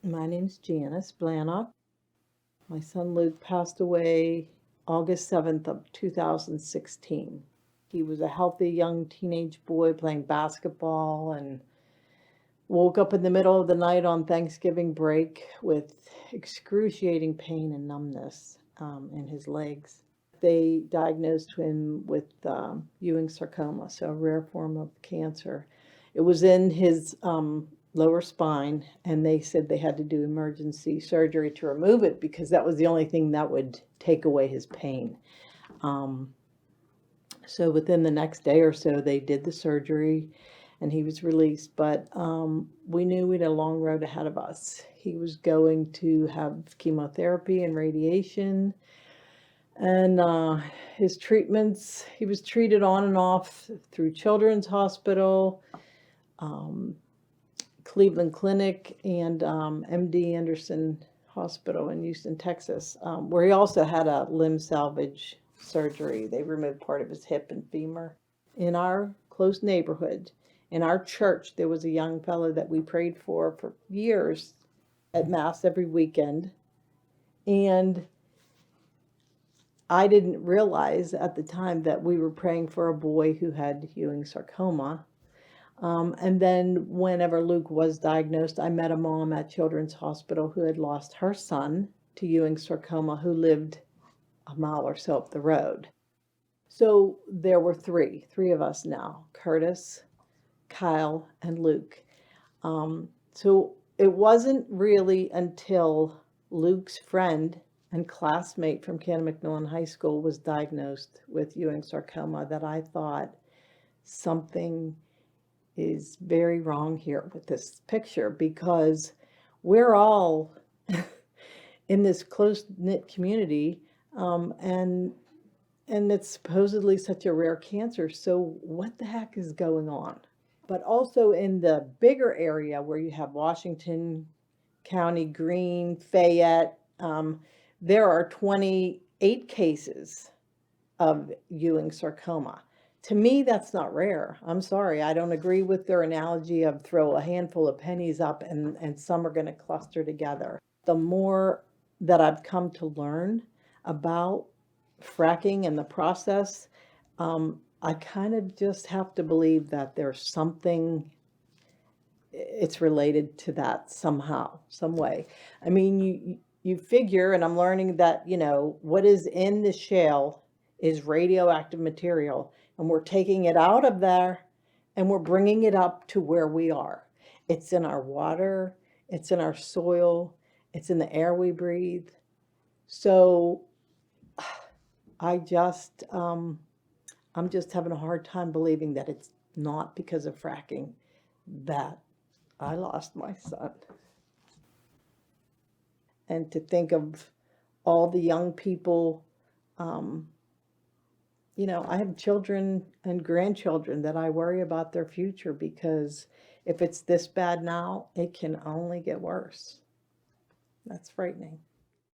My name's Janice Blannock. My son Luke passed away August 7th of 2016. He was a healthy young teenage boy playing basketball and woke up in the middle of the night on Thanksgiving break with excruciating pain and numbness in his legs. They diagnosed him with Ewing sarcoma, so a rare form of cancer. It was in his lower spine, and they said they had to do emergency surgery to remove it because that was the only thing that would take away his pain. So within the next day or so, they did the surgery and he was released. But we knew we had a long road ahead of us. He was going to have chemotherapy and radiation. And his treatments, he was treated on and off through Children's Hospital, Cleveland Clinic, and MD Anderson Hospital in Houston, Texas, where he also had a limb salvage surgery. They removed part of his hip and femur. In our close neighborhood, in our church, there was a young fellow that we prayed for years at Mass every weekend. And I didn't realize at the time that we were praying for a boy who had Ewing sarcoma. And then whenever Luke was diagnosed, I met a mom at Children's Hospital who had lost her son to Ewing sarcoma, who lived a mile or so up the road. So there were three of us now, Curtis, Kyle, and Luke. So it wasn't really until Luke's friend and classmate from Canon McMillan High School was diagnosed with Ewing sarcoma that I thought something is very wrong here with this picture, because we're all in this close-knit community, and it's supposedly such a rare cancer. So what the heck is going on? But also in the bigger area where you have Washington County, Greene, Fayette, there are 28 cases of Ewing sarcoma. To me, that's not rare. I'm sorry, I don't agree with their analogy of throw a handful of pennies up and some are going to cluster together. The more that I've come to learn about fracking and the process, I kind of just have to believe that there's something, it's related to that somehow, some way. I mean, you figure, and I'm learning that, what is in the shale is radioactive material, and we're taking it out of there and we're bringing it up to where we are. It's in our water, it's in our soil, it's in the air we breathe. So I'm just having a hard time believing that it's not because of fracking that I lost my son. And to think of all the young people, I have children and grandchildren that I worry about their future, because if it's this bad now, it can only get worse. That's frightening.